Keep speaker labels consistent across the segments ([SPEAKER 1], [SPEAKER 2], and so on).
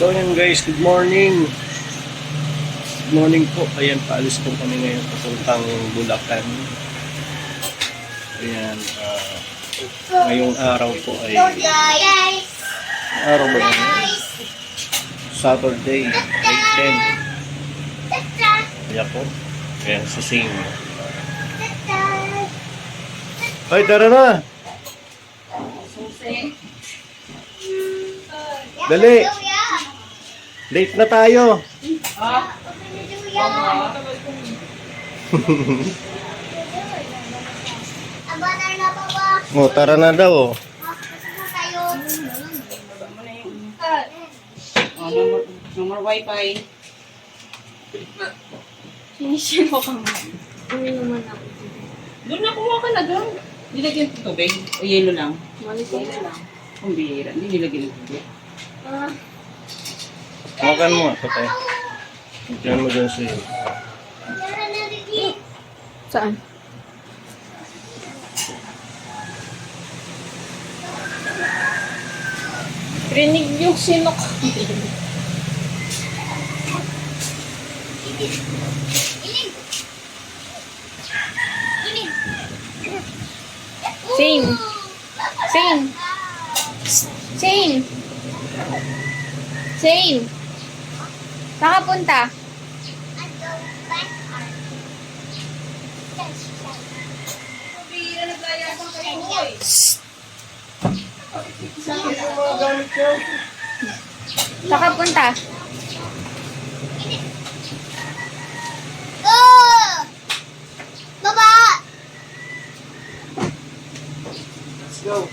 [SPEAKER 1] So yan guys, good morning. Good morning po. Ayan, paalis po kami ngayon papuntang Bulacan. Ayan, ngayong araw po ay araw ba yun? Saturday, May 10. Ayan po. Ayan, sising. Ay, tara na! Dali! Late na tayo! Oh, tara na daw.
[SPEAKER 2] Nomor wifi.
[SPEAKER 3] Sinisino ka mo. Uwi naman ako.
[SPEAKER 2] Doon na, kumuha ka na doon. Nilagyan ng tubig? O yelo lang?
[SPEAKER 3] Maligay lang.
[SPEAKER 2] Kung bihira, hindi nilagyan ng tubig.
[SPEAKER 1] Makan mo nga, patay. Diyan mo dyan sa'yo.
[SPEAKER 3] Saan? Rinig yung sinok. Sing. Sing. Sing. Sing. Saan ka punta? Saan ka punta?
[SPEAKER 4] Baba!
[SPEAKER 1] Let's go!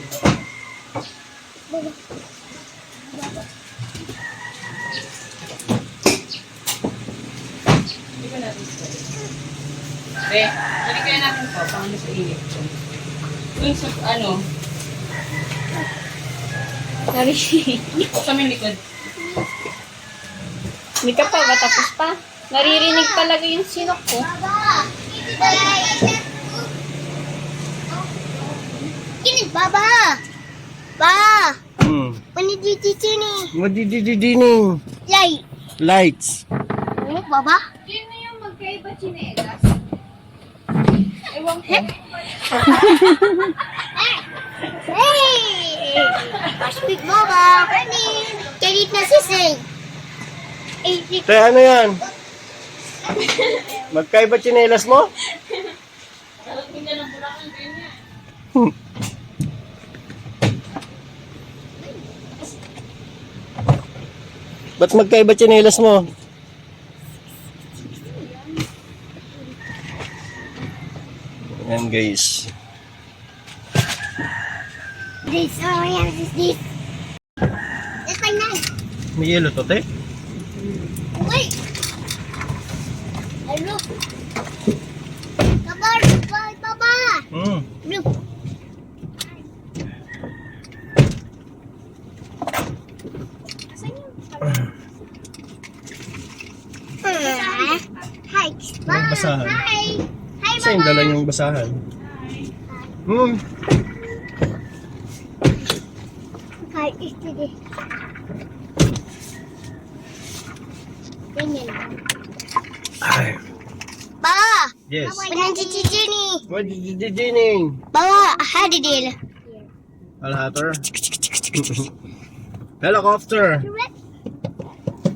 [SPEAKER 2] Balik kaya natin po, pang ano sa init. Doon sa ano,
[SPEAKER 3] Narinig.
[SPEAKER 2] sa may likod.
[SPEAKER 3] Hindi ka pa ba tapos pa? Naririnig talaga yung sinok ko.
[SPEAKER 4] Baba! Ini Baba! Ba! Panidididini!
[SPEAKER 1] Madidididining!
[SPEAKER 4] Light!
[SPEAKER 1] Lights!
[SPEAKER 4] Ano Baba?
[SPEAKER 3] Sino yung magkaiba chinelas? Ewan ko.
[SPEAKER 4] Hey! Paspig Baba! Kalit na sisig!
[SPEAKER 1] Te, ano yan? Magkaiba tsinelas mo? Ba't magkaiba tsinelas mo? Ayan guys.
[SPEAKER 4] This, oh yes, this. It's like nice.
[SPEAKER 1] May yelo to, te?
[SPEAKER 4] Wait! Ay, look! Baba! Baba! Look! Hi!
[SPEAKER 1] May basahan.
[SPEAKER 4] Hi! Hi,
[SPEAKER 1] Saan yung
[SPEAKER 4] Mama!
[SPEAKER 1] dala niyong basahan?
[SPEAKER 4] Hi, it's today. Ganyan.
[SPEAKER 1] Ay.
[SPEAKER 4] Baba!
[SPEAKER 1] Yes.
[SPEAKER 4] Pananjijijini!
[SPEAKER 1] What did you do, Jining?
[SPEAKER 4] Baba, hadidil.
[SPEAKER 1] Alhatter? Helicopter!
[SPEAKER 4] Correct.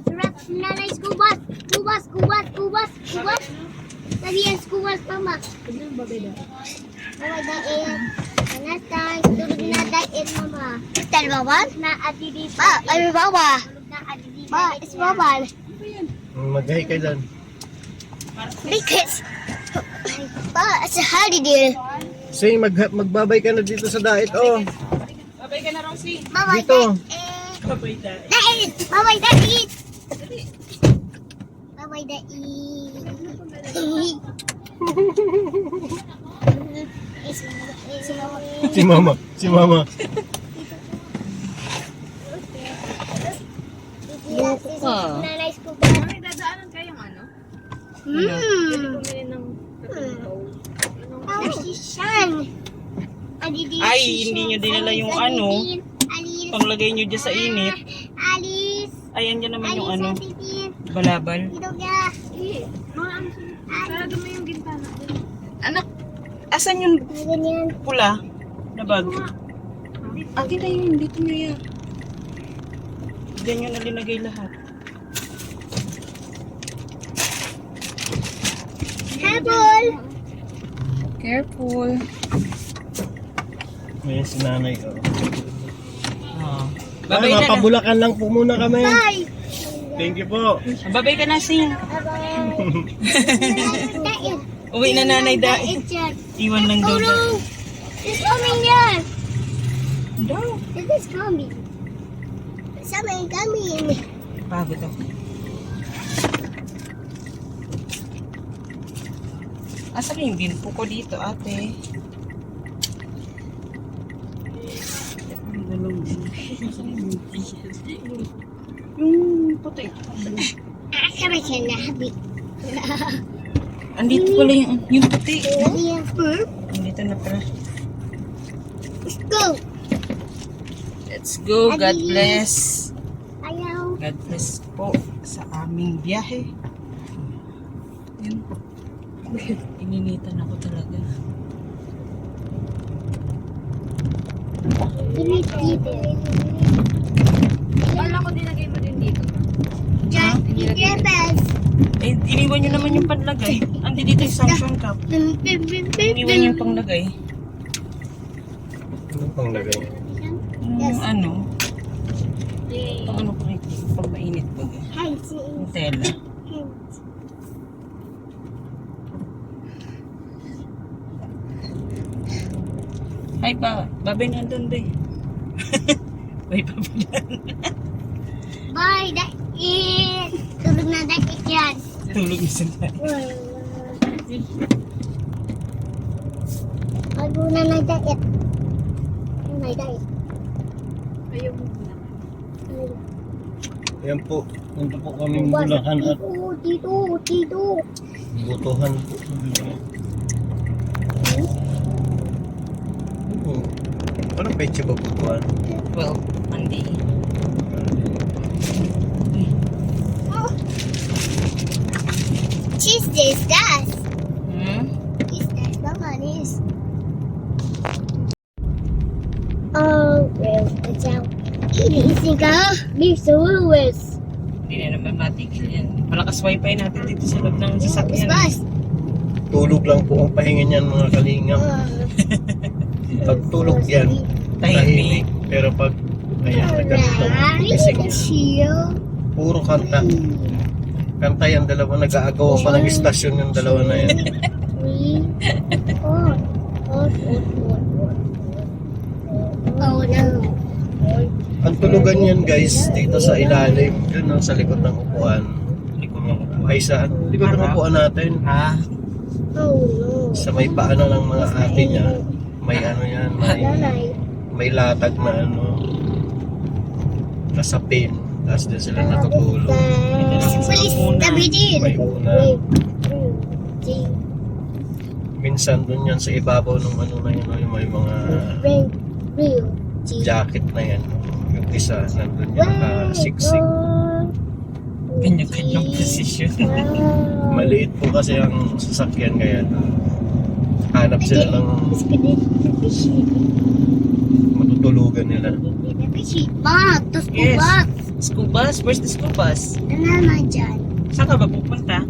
[SPEAKER 4] Correct. Nanay, school bus. School bus, school bus, school bus, school bus. Sabihan, school bus, mama. Mama, dait. Last time, tulog na dait, mama. Tal bawal? Na adidi. Ba, ay bawal. Tulog na adidi. Ba, is bawal.
[SPEAKER 1] Mag-hi ka dyan.
[SPEAKER 4] Because, ba, it's a holiday.
[SPEAKER 1] Say, magbabay ka na dito sa diet, oh.
[SPEAKER 2] Babay ka na, Rosie.
[SPEAKER 4] Mama,
[SPEAKER 1] Dito.
[SPEAKER 2] Babay tayo.
[SPEAKER 4] dait. Mama, dait. Mama, dait.
[SPEAKER 1] Si mama. Si mama.
[SPEAKER 4] Buko ka. Nanay, school bus.
[SPEAKER 3] May dadaanan kayong ano?
[SPEAKER 4] Hmm.
[SPEAKER 3] Bumili ng katulog.
[SPEAKER 4] Oh, si Shan.
[SPEAKER 2] Ay, hindi nyo dinala yung ano.
[SPEAKER 4] Alis.
[SPEAKER 2] Panglagay nyo dyan sa init.
[SPEAKER 4] Alis.
[SPEAKER 2] Ay, andyan naman yung ano,
[SPEAKER 4] Titin.
[SPEAKER 2] balabal.
[SPEAKER 4] Dito ka.
[SPEAKER 3] Sarado mo yung bintana.
[SPEAKER 2] Anak, asan yung
[SPEAKER 4] Ganyan.
[SPEAKER 2] pula na bag? Akin na yun, dito na yan. Diyan yun nalinagay lahat.
[SPEAKER 4] Habol.
[SPEAKER 2] Careful.
[SPEAKER 1] May si nanay ko.
[SPEAKER 2] Oh.
[SPEAKER 1] Ay,
[SPEAKER 2] Babay ka na.
[SPEAKER 1] mapabulakan lang po muna kami.
[SPEAKER 4] Bye.
[SPEAKER 1] Thank you po.
[SPEAKER 2] Babay ka na, Sing.
[SPEAKER 4] Dait.
[SPEAKER 2] Uwi na nanay dahil.
[SPEAKER 4] Dait yan.
[SPEAKER 2] Iwan lang daw.
[SPEAKER 4] Oh no. It's coming yan.
[SPEAKER 2] Daw.
[SPEAKER 4] This is coming. Something coming.
[SPEAKER 2] Pagod ako. Asan yung binpo ko dito, ate? Yung puti.
[SPEAKER 4] Sabi siya na habi.
[SPEAKER 2] Andito pala yung puti.
[SPEAKER 4] Iya.
[SPEAKER 2] Andito na pala.
[SPEAKER 4] Let's go.
[SPEAKER 2] Let's go. God bless.
[SPEAKER 4] Ayaw.
[SPEAKER 2] God bless po sa aming biyahe. Yun. Ininitan ako talaga.
[SPEAKER 4] Init dito.
[SPEAKER 3] Kala ko dinagay mo din dito.
[SPEAKER 4] Just the best.
[SPEAKER 2] Eh, iniwan nyo naman yung panlagay. Andi dito yung suction cup. Iniwan yung panglagay.
[SPEAKER 1] Ano pang lagay?
[SPEAKER 2] Yung ano? Pag ano ko ito? Pag mainit ba? Yung tela. Hi pa. Babay nandun ba? Bye pa ba?
[SPEAKER 4] Bye, dait. Tulog na dait yan.
[SPEAKER 2] Tulog na sila.
[SPEAKER 4] Bago na na dait. Na dait.
[SPEAKER 3] Ayaw mo na.
[SPEAKER 1] Ayan po. Punta po kaming Bulacan at
[SPEAKER 4] Dito.
[SPEAKER 1] Butuhan po. Anong peche ba butuhan?
[SPEAKER 2] 12. Monday.
[SPEAKER 4] Cheese this, das.
[SPEAKER 2] Hmm?
[SPEAKER 4] Cheese das, naman is. Oh, well, it's out. Inising ka. Leave the Lewis.
[SPEAKER 2] Hindi na naman matigil yan. Malakas wifi natin dito sa loob ng
[SPEAKER 4] It's
[SPEAKER 2] sasakyan.
[SPEAKER 4] bus.
[SPEAKER 1] Tulog lang po ang pahinga niyan mga kalingap. Pag tulog yan, tahimik. Pero pag ayan, nagkantong gising yan. Puro kanta. Kanta yan, dalawa nag-aagaw pa ng istasyon yung dalawa na yan.
[SPEAKER 4] Oh no.
[SPEAKER 1] Ang tulugan yan guys, dito sa ilalim, dun no, sa likod ng upuan. Likod ng upuan. Ay sa likod ng upuan natin.
[SPEAKER 2] Ah,
[SPEAKER 4] Oh no.
[SPEAKER 1] Sa may paano ng mga ate niya, may ano yan, may latag na ano, nasapin. Tapos din sila natutulog.
[SPEAKER 4] Please, tabi din.
[SPEAKER 1] May una. Minsan dun yan sa ibabaw ng ano na yun, yung may mga jacket na yan. Yung isa, nandun yan nakasiksik.
[SPEAKER 2] kanya-kanyang posisyon.
[SPEAKER 1] Maliit po kasi ang sasakyan kaya hanap sila ng matutulugan nila.
[SPEAKER 4] Tos
[SPEAKER 2] Yes.
[SPEAKER 4] kubak.
[SPEAKER 2] School bus? Where's the school bus?
[SPEAKER 4] Ano naman dyan?
[SPEAKER 2] Saan ka ba pupunta?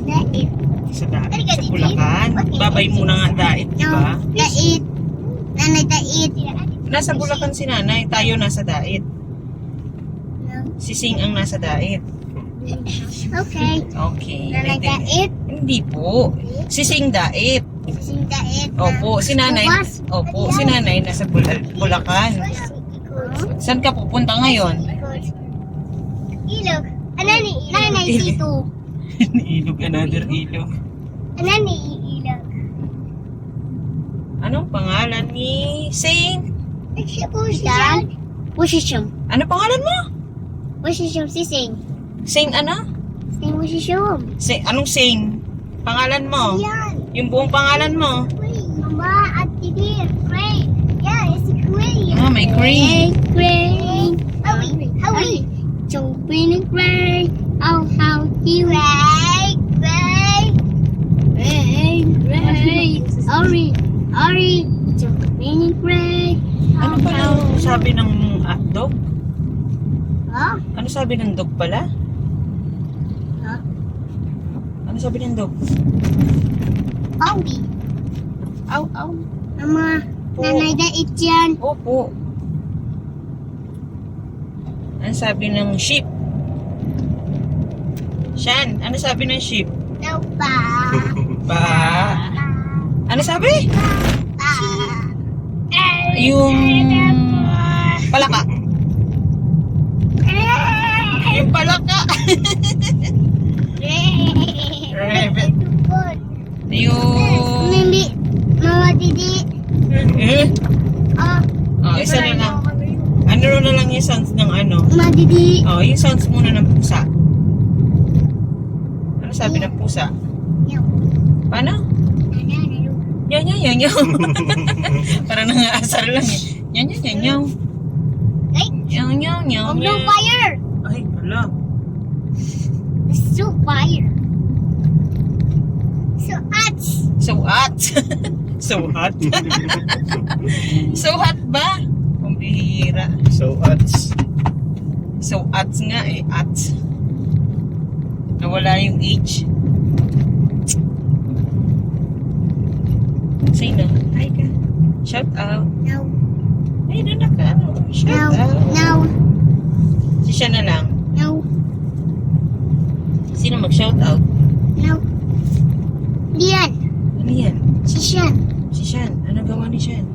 [SPEAKER 4] Dait.
[SPEAKER 2] Sa dait?
[SPEAKER 4] Halika,
[SPEAKER 2] Sa
[SPEAKER 4] Didi.
[SPEAKER 2] Bulacan? Babay muna nga ang dait, di ba?
[SPEAKER 4] Dait. Nanay dait.
[SPEAKER 2] Nasa Bulacan si nanay, tayo nasa dait. Si Sing ang nasa dait.
[SPEAKER 4] Okay.
[SPEAKER 2] Okay.
[SPEAKER 4] Nanay dait.
[SPEAKER 2] Hindi po. Si Sing dait.
[SPEAKER 4] Sing dait.
[SPEAKER 2] Opo, si nanay. Opo, si nanay nasa Bulacan. Saan ka pupunta ngayon?
[SPEAKER 4] Ilog. Anani, nanay dito.
[SPEAKER 2] Ilog, another ilog.
[SPEAKER 4] Anani, ilog.
[SPEAKER 2] Anong pangalan ni Sing?
[SPEAKER 4] Dan. Washishum.
[SPEAKER 2] Ano pangalan mo?
[SPEAKER 4] Washishum si Sing.
[SPEAKER 2] Sing ano?
[SPEAKER 4] Sing washishum.
[SPEAKER 2] Anong Sing? Pangalan mo?
[SPEAKER 4] Yan.
[SPEAKER 2] Yung buong pangalan mo?
[SPEAKER 4] Mama at Didi. Crane. Yeah, it's a crane.
[SPEAKER 2] Ah, may crane.
[SPEAKER 4] Crane. Howie. Howie. Chung Winning Gray. Oh, how he Gray. Ori. Winning Gray.
[SPEAKER 2] Ano pala sabi ng dog?
[SPEAKER 4] Oh,
[SPEAKER 2] Ano sabi ng dog pala?
[SPEAKER 4] Huh?
[SPEAKER 2] Ano sabi ng dog?
[SPEAKER 4] Owie.
[SPEAKER 2] Aw, aw.
[SPEAKER 4] Mama,
[SPEAKER 2] Po.
[SPEAKER 4] nanay na ityan.
[SPEAKER 2] Opo. Ano sabi ng sheep? Shan, ano sabi ng sheep?
[SPEAKER 4] No pa.
[SPEAKER 2] Ba? Ano sabi? Yung palaka. Yung palaka. Rabbit. Yung...
[SPEAKER 4] Hindi. Mama, didi.
[SPEAKER 2] Eh?
[SPEAKER 4] Oh,
[SPEAKER 2] Oh, isa na lang. Ano na lang yung sounds ng ano?
[SPEAKER 4] Mama, didi.
[SPEAKER 2] Oh, yung sounds muna ng pusa. Ano sabi ng pusa?
[SPEAKER 4] Yaw.
[SPEAKER 2] Paano? Yaw, yaw, yaw, yaw. Parang nangaasar lang eh. Yaw, yaw, yaw, yaw.
[SPEAKER 4] Ay,
[SPEAKER 2] Yaw, yaw, yaw,
[SPEAKER 4] I'm
[SPEAKER 2] yaw.
[SPEAKER 4] on fire.
[SPEAKER 2] Ay, wala.
[SPEAKER 4] It's so fire. So hot.
[SPEAKER 2] So hot. So hot. So hot ba? Kumbihira.
[SPEAKER 1] So, ats.
[SPEAKER 2] So hot nga eh. Hot. Nawala yung H. Say na. Hi ka. Shout out.
[SPEAKER 4] No,
[SPEAKER 2] Ay, doon na ka. Ano? Shout
[SPEAKER 4] no,
[SPEAKER 2] out.
[SPEAKER 4] no,
[SPEAKER 2] Si siya na lang.
[SPEAKER 4] no,
[SPEAKER 2] Sino mag-shout out?
[SPEAKER 4] no. Diyan,
[SPEAKER 2] Ano yan?
[SPEAKER 4] si Sean.
[SPEAKER 2] Si Shan. Ano gawa ni Shan?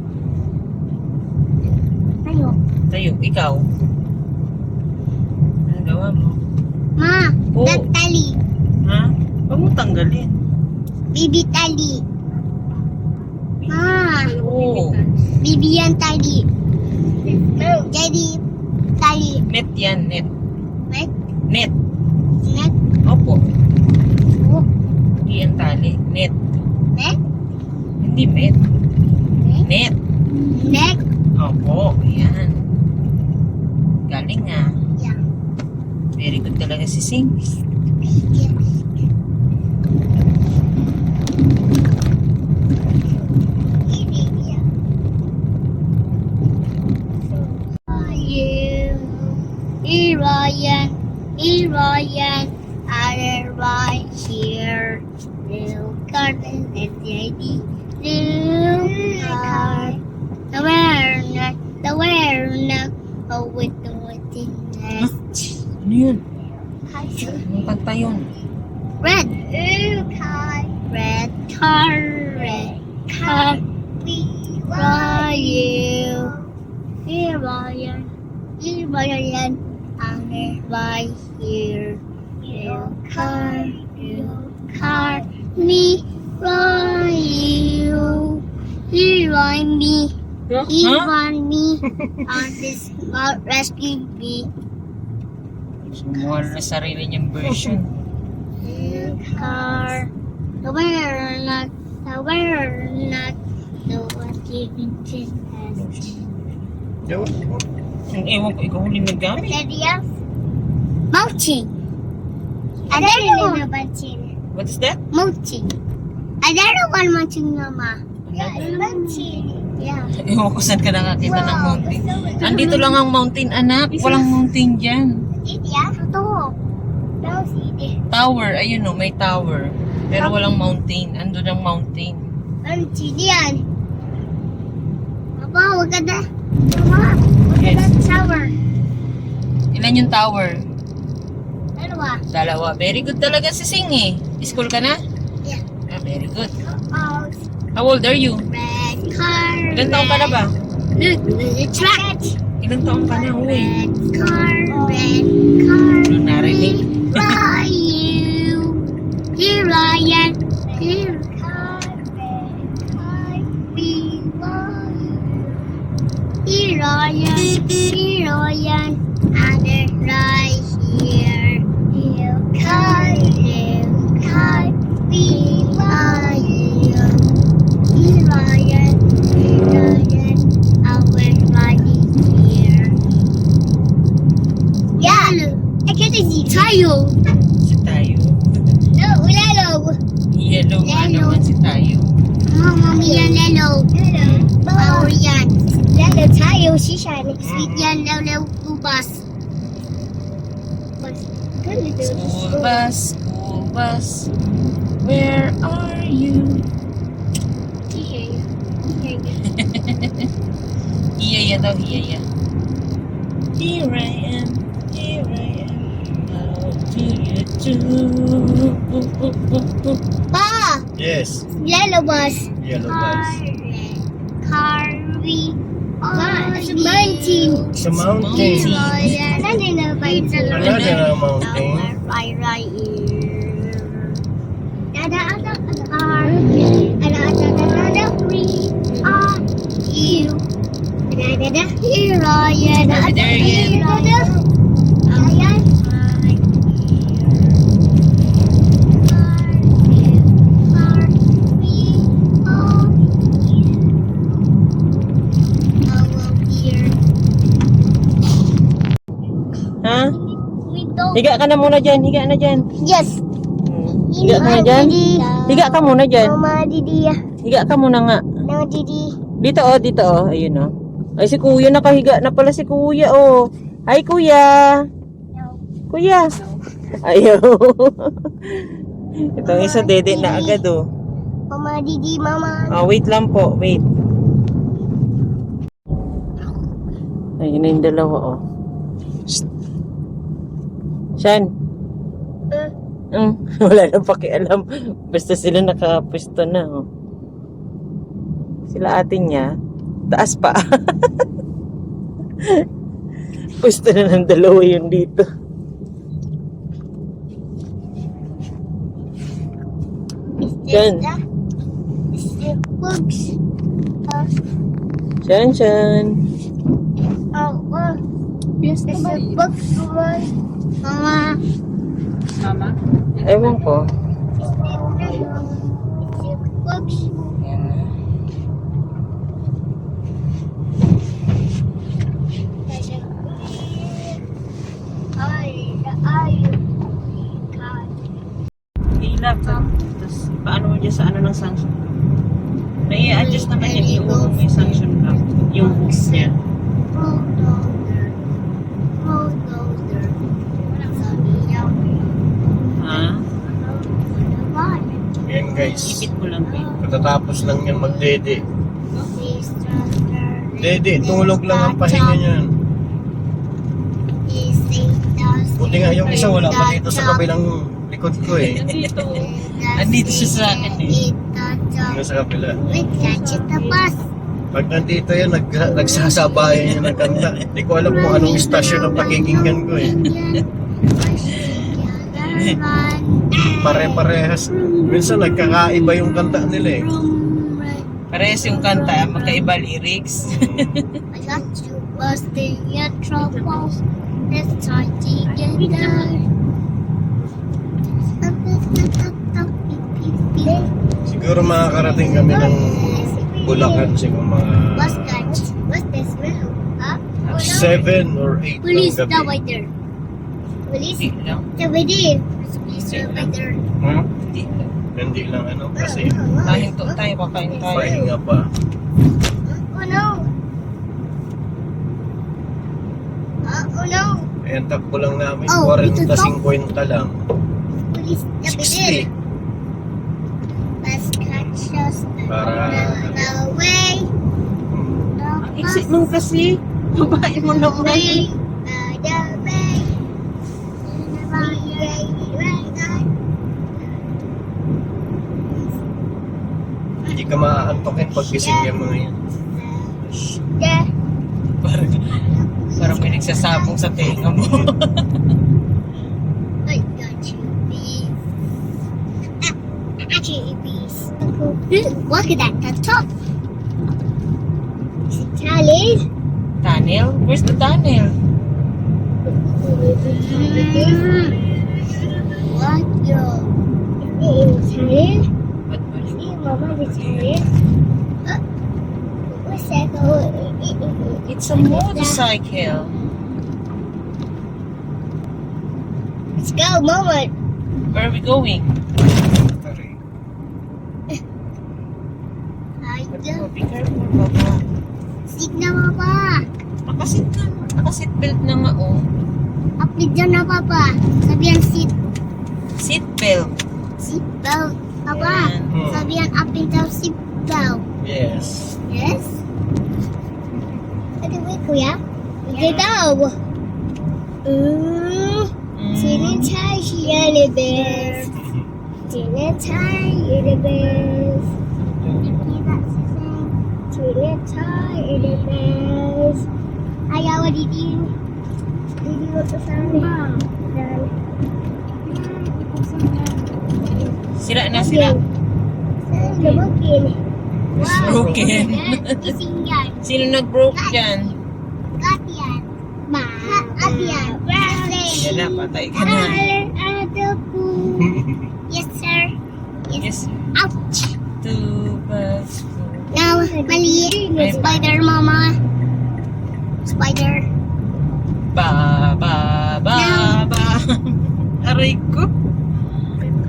[SPEAKER 4] Tayo.
[SPEAKER 2] Tayo. Ikaw. Ano gawa mo?
[SPEAKER 4] Ma,
[SPEAKER 2] Oh.
[SPEAKER 4] that tali.
[SPEAKER 2] Ha? Huwag mo tanggalin.
[SPEAKER 4] Bibi tali. Ma,
[SPEAKER 2] Oo.
[SPEAKER 4] bibi yan tali. Jadi, tali.
[SPEAKER 2] Net yan. Net.
[SPEAKER 4] Right?
[SPEAKER 2] Net.
[SPEAKER 4] Neck.
[SPEAKER 2] Opo.
[SPEAKER 4] Oh,
[SPEAKER 2] Hindi yan tali. Net.
[SPEAKER 4] neck.
[SPEAKER 2] Hindi met. Net.
[SPEAKER 4] Neck.
[SPEAKER 2] Opo. Yan. Galing nga.
[SPEAKER 4] Yeah.
[SPEAKER 2] Very good talaga si Sing.
[SPEAKER 4] Yeah. Ryan, are right here. Little garden and lady, little car. The wear not, oh with the waiting nest.
[SPEAKER 2] Ano yun? Anong kanta yun?
[SPEAKER 4] Red car, red car, red car. Here Ryan, I'm right here. You car, me, you. He ride me, he
[SPEAKER 2] Huh?
[SPEAKER 4] ride me on this rescue me.
[SPEAKER 2] Sumuha na sarili niyang version.
[SPEAKER 4] You car, the wear not, the one keeping has.
[SPEAKER 1] Yawa.
[SPEAKER 2] Yung ewan ko, ikaw huling naggamit.
[SPEAKER 4] Yes. Mulching. Another one mulching.
[SPEAKER 2] What is that?
[SPEAKER 4] Mulching. Another one mulching, Mama.
[SPEAKER 2] Another?
[SPEAKER 4] Mulching. Yeah.
[SPEAKER 2] Ewan ko saan ka nakakita ng mountain. Andito lang ang mountain, anak. Walang mountain dyan.
[SPEAKER 4] Yeah. Ito. Daw sige.
[SPEAKER 2] Tower, ayun o, may tower. Pero walang mountain. Andun ang mountain.
[SPEAKER 4] Mulching yan. Papa, wag ka na. Mama, wag ka
[SPEAKER 2] Yes.
[SPEAKER 4] na shower.
[SPEAKER 2] Ilan yung tower?
[SPEAKER 4] Dalawa.
[SPEAKER 2] Dalawa. Very good talaga si Sing eh. School ka na?
[SPEAKER 4] Yeah.
[SPEAKER 2] Ah, very good.
[SPEAKER 4] Oh,
[SPEAKER 2] How old are you?
[SPEAKER 4] red car.
[SPEAKER 2] Ilan taong ka na ba?
[SPEAKER 4] Look, the track.
[SPEAKER 2] Ilan taong ka na? Uy.
[SPEAKER 4] Red car, red car.
[SPEAKER 2] Ano narinig?
[SPEAKER 4] Fly you. Here I am. Here we fly. Here I am. And right here. Here car, we fly you. Here I am. And we're riding here. Yeah. tayo.
[SPEAKER 2] Si tayo.
[SPEAKER 4] No, yellow.
[SPEAKER 2] Yellow nga
[SPEAKER 4] Yellow.
[SPEAKER 2] naman si tayo.
[SPEAKER 4] Mami yan, yellow. Power yan. Yellow tayo, shisha. Next week yan, yellow bus.
[SPEAKER 2] School bus, where are you? Iya daw, iya. Here I am. How do you do?
[SPEAKER 4] Pa,
[SPEAKER 1] Yes,
[SPEAKER 4] yellow bus.
[SPEAKER 1] yellow bus.
[SPEAKER 4] Carry on. It's a mountain.
[SPEAKER 1] Sa mountain.
[SPEAKER 4] Another mountain.
[SPEAKER 1] Another mountain.
[SPEAKER 4] Right here. Another car. Another free are you. Another hero. Another hero. Ayan.
[SPEAKER 2] Ha? Higa ka na muna dyan. Higa na dyan.
[SPEAKER 4] Yes.
[SPEAKER 2] Higa ka na dyan. Higa ka muna dyan.
[SPEAKER 4] Mama Didi.
[SPEAKER 2] Higa ka muna nga.
[SPEAKER 4] No Didi.
[SPEAKER 2] Dito oh. Ayun oh. Ay si kuya nakahiga na pala si kuya oh. Hi kuya. Kuya. Ayaw. Itong isa dede na agad oh.
[SPEAKER 4] Mama Didi, Mama.
[SPEAKER 2] Wait lang po. Wait. Ayun na yung dalawa oh. Shan. Wala na pakialam. Basta sila nakapwesto na. Oh. Sila atin niya. Taas pa. Pwesto na ng dalawa yun dito. Shan.
[SPEAKER 4] Mr. Books.
[SPEAKER 2] Shan.
[SPEAKER 4] Mr. Books. Mama.
[SPEAKER 2] Mama? Ewan ko.
[SPEAKER 4] Mr. Books.
[SPEAKER 2] Hilap. Tapos, paano mo dyan sa ano ng sanction cup? Nai-adjust naman yan. Iuwi mo yung sanction cup. Yung hooks niya. Ha?
[SPEAKER 1] Yan guys.
[SPEAKER 2] Ipit mo lang ba?
[SPEAKER 1] Katatapos lang yan magdede. Dede, tulog lang ang pahinga niyan. Buti nga yung isa wala pa dito sa kabilang likod ko eh.
[SPEAKER 2] Andito siya sa akin eh.
[SPEAKER 1] Ano sa kabila.
[SPEAKER 4] Wait, catch it the bus.
[SPEAKER 1] Pag nandito yan, nagsasabayan yan ng kanta. Hindi ko alam kung anong istasyon ang pakikinggan ko eh. Pare-parehas. Minsan nagkakaiba yung kanta nila eh.
[SPEAKER 2] Parehas yung kanta, magkaiba lyrics.
[SPEAKER 4] I got you busting your trouble. Let's try together.
[SPEAKER 1] Siguro makakarating kami ng Bulacan siguro
[SPEAKER 4] What's
[SPEAKER 1] mga
[SPEAKER 4] that? What's the smell? Huh?
[SPEAKER 1] 7 or 8 ng
[SPEAKER 4] Police
[SPEAKER 1] gabi.
[SPEAKER 4] over there. Police
[SPEAKER 2] Hindi lang.
[SPEAKER 4] over there. Police over there.
[SPEAKER 1] Hmm?
[SPEAKER 2] Hindi lang.
[SPEAKER 1] Hindi lang ano kasi
[SPEAKER 2] Tahinto tayo, kakain tayo.
[SPEAKER 1] pahinga pa.
[SPEAKER 4] Oh no. Oh no.
[SPEAKER 1] Ayan, takbo lang namin.
[SPEAKER 4] Oh,
[SPEAKER 1] 40-50 lang.
[SPEAKER 4] Police over
[SPEAKER 1] 60.
[SPEAKER 4] there. Let's catch us.
[SPEAKER 1] Para
[SPEAKER 4] No way. No
[SPEAKER 2] Exit mo kasi. Babae mo naman.
[SPEAKER 4] way. The way.
[SPEAKER 1] hindi ka maaantokin pag gising yung mga yan.
[SPEAKER 4] Yeah.
[SPEAKER 2] Parang may nagsasabong sa tenga mo.
[SPEAKER 4] I got you, bees. I got you, bees. Look at that, the top. Is it Charlie?
[SPEAKER 2] Tunnel? Where's the tunnel?
[SPEAKER 4] What yo? Is it Charlie?
[SPEAKER 2] Ba't mali?
[SPEAKER 4] See, Mama, is it Charlie? What's that?
[SPEAKER 2] It's a motorcycle.
[SPEAKER 4] Let's go, Mama.
[SPEAKER 2] Where are we going?
[SPEAKER 4] I
[SPEAKER 2] Oh, be careful, Papa.
[SPEAKER 4] Stick na, Papa.
[SPEAKER 2] Nakasit belt na nga, oh.
[SPEAKER 4] Uplit dyan na, Papa. Sabihan
[SPEAKER 2] Seat belt.
[SPEAKER 4] seat belt. Papa,
[SPEAKER 2] Yan.
[SPEAKER 4] sabihan up daw seat belt.
[SPEAKER 1] Yes.
[SPEAKER 4] Yes? Ate, wait, Kuya. Wait daw. Tinatay Universe. Tinatay Universe. Tinatay Universe. Ayaw, didi. Didi mo to sa amin.
[SPEAKER 2] Sira na, sira.
[SPEAKER 4] Gabukin.
[SPEAKER 2] It's broken.
[SPEAKER 4] Kising yan.
[SPEAKER 2] Sino nag-broke dyan?
[SPEAKER 4] Got yan. Got yan.
[SPEAKER 2] Yan na, patay ka na.
[SPEAKER 4] Yes, sir.
[SPEAKER 2] Yes.
[SPEAKER 4] Ouch.
[SPEAKER 2] 2 bags.
[SPEAKER 4] Now, mali. Spider, Mama. Spider.
[SPEAKER 2] Ba. Aray ko.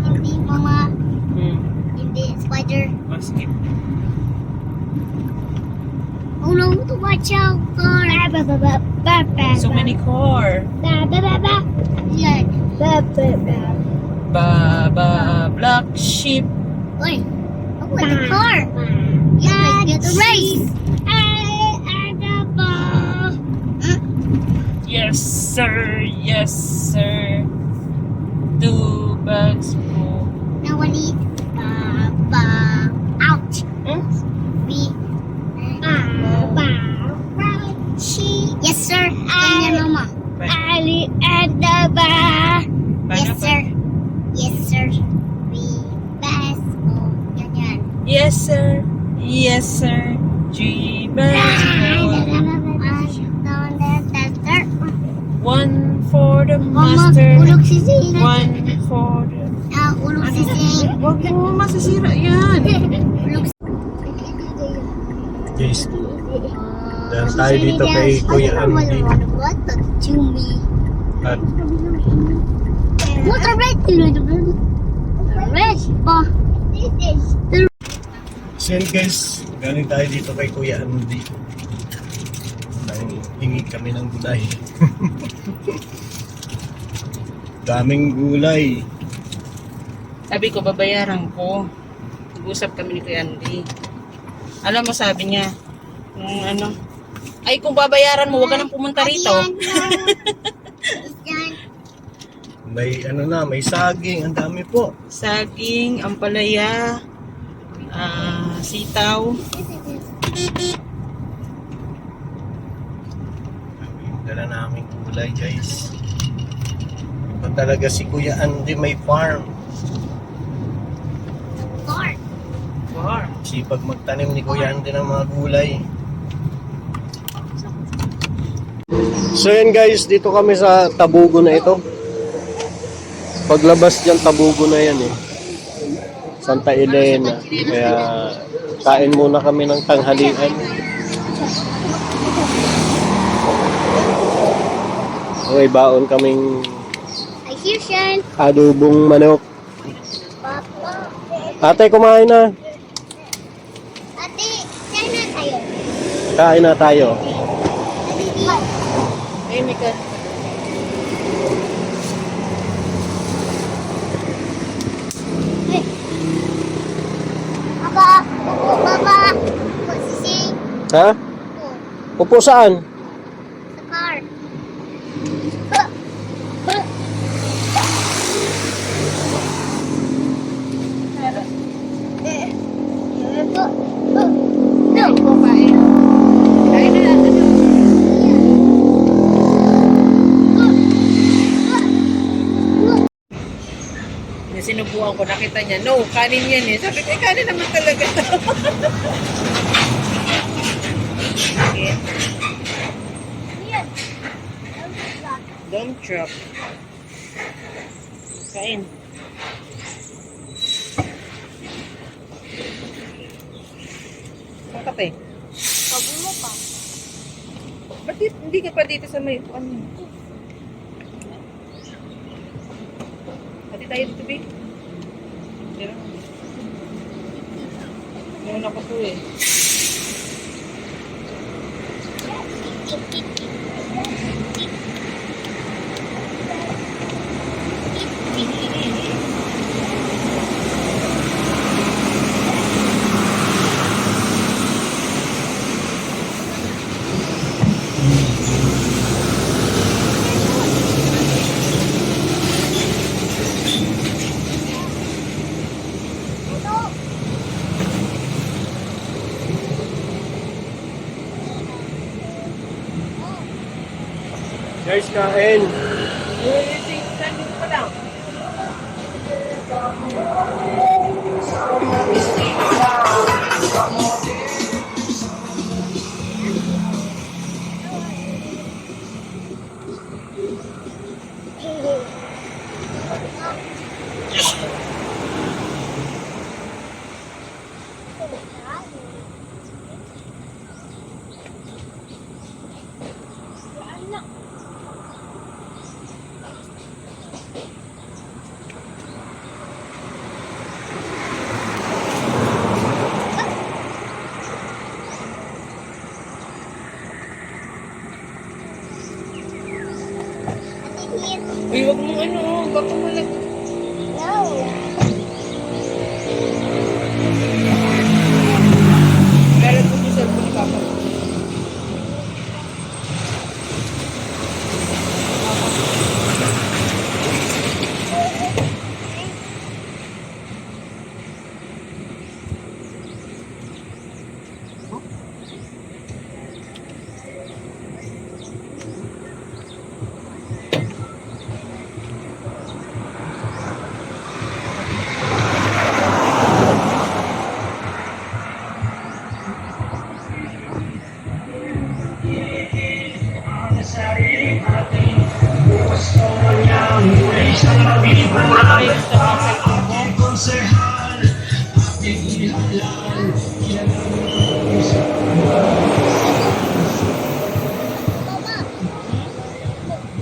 [SPEAKER 4] Hindi, Mama.
[SPEAKER 2] Hmm.
[SPEAKER 4] Hindi, spider.
[SPEAKER 2] Oh, skip.
[SPEAKER 4] Oh no, to watch out. Car.
[SPEAKER 2] So many car.
[SPEAKER 4] Yan.
[SPEAKER 2] Black sheep.
[SPEAKER 4] Oy, ako the car. Yan, get the race.
[SPEAKER 2] Yes, sir. Yes, sir. 2 bags full.
[SPEAKER 4] Nawali. Ouch.
[SPEAKER 2] Hmm?
[SPEAKER 4] Yes, sir. Ganyan, Mama. Ali and the ba. Yes, sir. Yes, sir. We best. Oh, ganyan.
[SPEAKER 2] Yes, sir. Yes, sir. 3 bags full. 1 for the
[SPEAKER 4] Mama,
[SPEAKER 2] master.
[SPEAKER 4] ulog si Zane.
[SPEAKER 2] 1 for the...
[SPEAKER 4] Ulog si Zane.
[SPEAKER 2] Huwag mo masasira yan.
[SPEAKER 4] Ulog si
[SPEAKER 1] Guys, dahil tayo dito kay Kuya Andy. At
[SPEAKER 4] Water red. Red pa.
[SPEAKER 1] so yun guys, galing tayo dito kay Kuya Andy. Hingi kami ng gulay. Daming gulay.
[SPEAKER 2] Sabi ko, babayaran ko. Nag-usap kami ni Kuya Andy. Alam mo, sabi niya, ay kung babayaran mo, huwag ka nang pumunta rito.
[SPEAKER 1] May may saging, ang dami po.
[SPEAKER 2] Saging, ampalaya, sitaw.
[SPEAKER 1] Dala namin gulay guys. Ito talaga si Kuya Andy may farm. Sipag magtanim ni Kuya Andy ng mga gulay. So yan guys, dito kami sa Tabugo na ito. Paglabas dyan, Tabugo na yan eh. Santa Elena. Kaya kain muna kami ng tanghalian. Okay, baon kaming
[SPEAKER 4] I hear Shan.
[SPEAKER 1] adobong manok.
[SPEAKER 4] Papa.
[SPEAKER 1] Ate, kumain na.
[SPEAKER 4] Ate, saan na tayo?
[SPEAKER 1] Kain na tayo.
[SPEAKER 4] Ate, di.
[SPEAKER 2] Ay, Mika.
[SPEAKER 4] Papa. Opo, Papa. Opo, si Zane.
[SPEAKER 1] Ha?
[SPEAKER 4] Opo,
[SPEAKER 1] Upo saan?
[SPEAKER 4] sa car.
[SPEAKER 2] Sinubukan ko, nakita niya, no, kanin yan eh. Sabi ko, kanin naman talaga to. Okay. Don't drop. Kain. Ang kape.
[SPEAKER 4] Sabi mo pa.
[SPEAKER 2] Ba't hindi ka pa dito sa may, ano?
[SPEAKER 3] Pwede tayo dito, babe. Tira. Meron ako to eh.
[SPEAKER 1] Guys, kain.
[SPEAKER 3] Dito pa lang. Uy, wag mo ano, baka malag...
[SPEAKER 4] No.
[SPEAKER 3] Meron po yung cellphone ni Papa.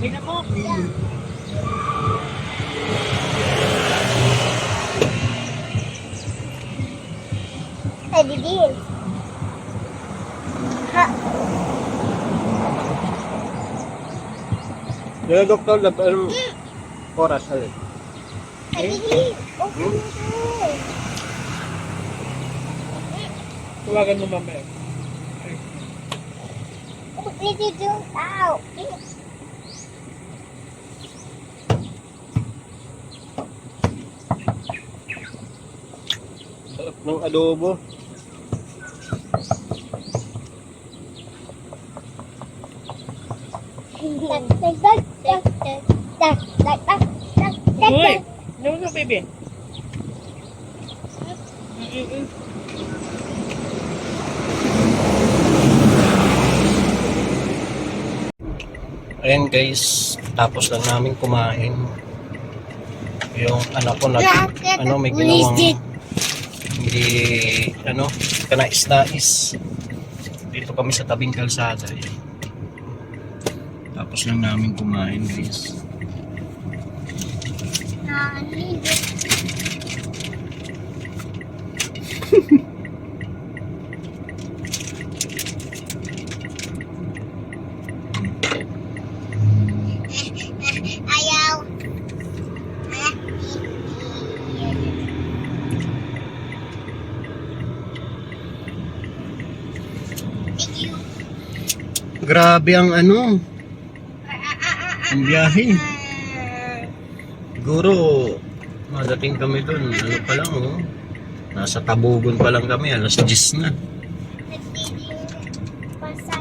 [SPEAKER 3] Tingnan mo.
[SPEAKER 4] Teddy bear. Ha.
[SPEAKER 1] Yung doktor, anong oras ulit?
[SPEAKER 4] Teddy bear. Okay.
[SPEAKER 3] Tuwagan mo mamaya.
[SPEAKER 4] What did you do? Ow.
[SPEAKER 1] Sarap ng adobo.
[SPEAKER 3] Uy! Ano na, baby?
[SPEAKER 1] Ayan guys, tapos lang namin kumain. Yung anak ko may ginawang hindi, kanais-nais. Dito kami sa tabing kalsada. Ayan. Tapos lang namin kumain guys.
[SPEAKER 4] Ayaw.
[SPEAKER 1] Grabe ang ang biyahe. Siguro, madating kami dun. Ano pa lang, oh. Nasa Tabugon pa lang kami, alas 10 na.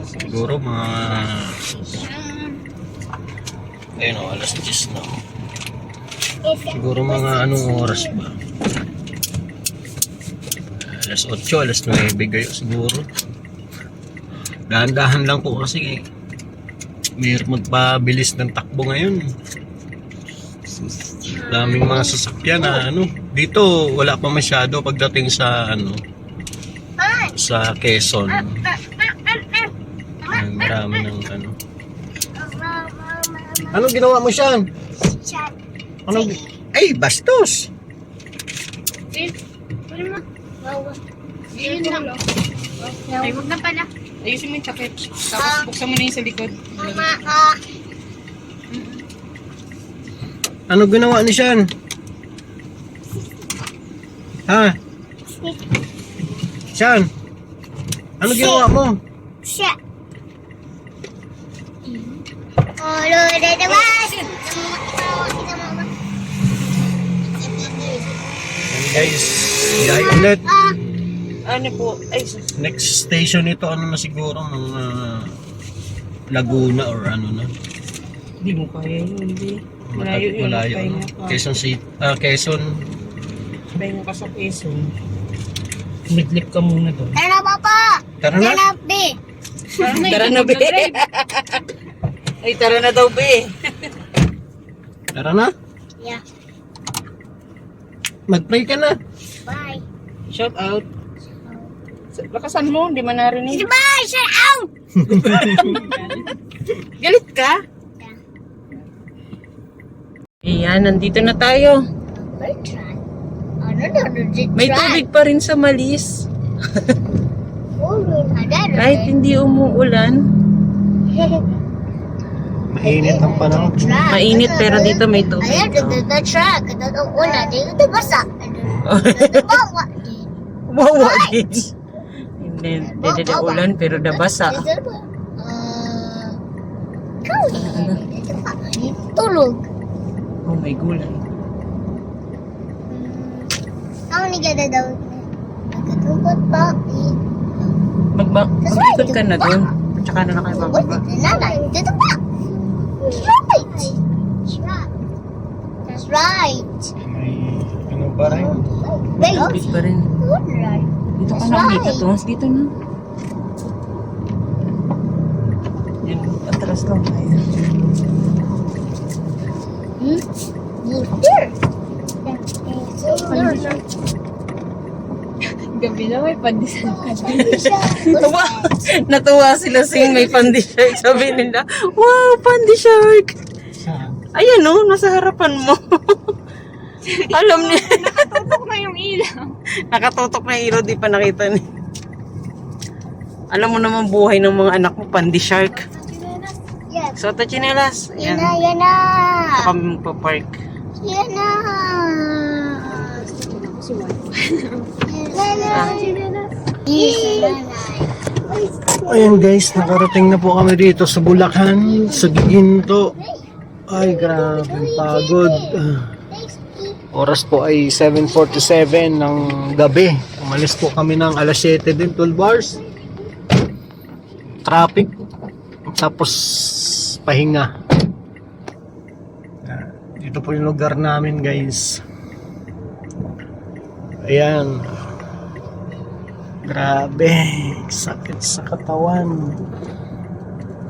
[SPEAKER 1] Siguro mga... Ayun, oh, alas 10 na. Siguro mga anong oras ba? Alas 8, alas 9 kayo siguro. Dahan-dahan lang po kasi mayroon magpabilis ng takbo ngayon. Daming mga sasakyan na dito wala pa masyado pagdating sa sa Quezon. Marami ng Anong ginawa mo siya? Anong Ay, bastos!
[SPEAKER 3] Pwede mo. Yun lang. Ay, wag na pala. Ayusin mo yung takip. Tapos buksan mo na yung sa likod.
[SPEAKER 4] Mama,
[SPEAKER 1] Ano ginawa ni Sean? Ha? Sean? Ano ginawa mo?
[SPEAKER 4] shit. Oh, Lord, the bus.
[SPEAKER 1] Guys, biyahe ulit.
[SPEAKER 2] Ano po? Ay,
[SPEAKER 1] Next station ito, ano na siguro, mga Laguna or ano na.
[SPEAKER 2] hindi mo kaya yun, hindi. Malayo yun.
[SPEAKER 1] Malayo.
[SPEAKER 2] Pahinga ka.
[SPEAKER 1] Quezon City, Quezon.
[SPEAKER 2] Pahinga ka sa Quezon. Midlip ka muna doon.
[SPEAKER 4] Tara na, Papa.
[SPEAKER 1] Tara na.
[SPEAKER 4] Tara na, be.
[SPEAKER 2] Tara na, be. Ay, tara na daw, be.
[SPEAKER 1] Tara na.
[SPEAKER 4] Yeah.
[SPEAKER 1] Mag-pray ka na.
[SPEAKER 4] Bye.
[SPEAKER 2] Shout out. Lakasan mo, hindi man narinig.
[SPEAKER 4] Bye, shut out.
[SPEAKER 2] Galit ka? Ayan, nandito na tayo.
[SPEAKER 4] Bertrand. Ano na,
[SPEAKER 2] May tubig pa rin sa Malis. Kahit hindi umuulan.
[SPEAKER 1] Mainit ang panahon.
[SPEAKER 2] Mainit pero dito may tubig.
[SPEAKER 4] Ayan, the truck. Ito ulan. Ito basa. Ito bawa.
[SPEAKER 2] Wawa din. Hindi ulan pero nabasa.
[SPEAKER 4] Kau ito pa. Tulog.
[SPEAKER 2] Oh my gulay.
[SPEAKER 4] Kau ni gada daw. Nagkatungkot pa.
[SPEAKER 2] Mag-ikot ka na doon. Tsaka na kayo bababa.
[SPEAKER 4] Nanay, dito pa. That's right.
[SPEAKER 1] May ano pa rin.
[SPEAKER 4] Wait.
[SPEAKER 2] Tubig pa rin.
[SPEAKER 4] Right.
[SPEAKER 2] Dito ka na, dito to. Dito na. Yan, atras lang tayo.
[SPEAKER 4] Here.
[SPEAKER 3] Gabi na may pandesal ka.
[SPEAKER 2] Natuwa sila sing may pandi shark. Sabi nila, wow, pandi shark. Ayan o, nasa harapan mo. Alam niya.
[SPEAKER 3] Nakatutok na yung ilaw.
[SPEAKER 2] Nakatutok na yung ilaw, di pa nakita niya. Alam mo naman buhay ng mga anak mo, pandi shark.
[SPEAKER 4] Yes.
[SPEAKER 2] So, ito chinelas.
[SPEAKER 4] Yan
[SPEAKER 2] Ayan.
[SPEAKER 4] na, yan na.
[SPEAKER 2] Ito kami magpa-park.
[SPEAKER 4] Yan na.
[SPEAKER 1] Ayan guys, nakarating na po kami dito sa Bulacan, sa Giginto. Ay, grabe, pagod. Oras po ay 7:47 ng gabi. Umalis po kami ng alas 7 din, 12 hours. Traffic. Tapos pahinga. Dito po yung lugar namin guys. Ayan. Grabe. Sakit sa katawan.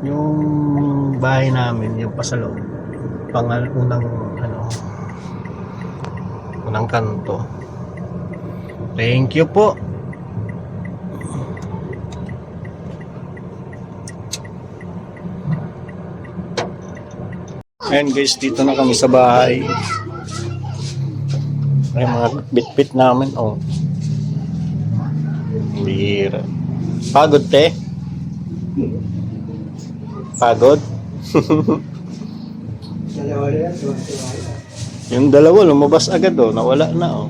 [SPEAKER 1] Yung bahay namin, yung pa sa loob. Unang unang kanto. Thank you po. Ayan guys, dito na kami sa bahay. Ay, mga bit-bit namin. Oh. Bira. Pagod, te? Pagod? Yung dalawa, lumabas agad, oh. Nawala na, oh.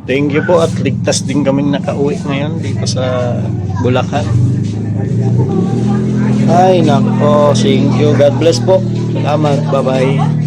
[SPEAKER 1] Thank you po at ligtas din kaming nakauwi ngayon dito sa Bulacan. Ay nako, thank you. God bless po. Salamat. Bye-bye.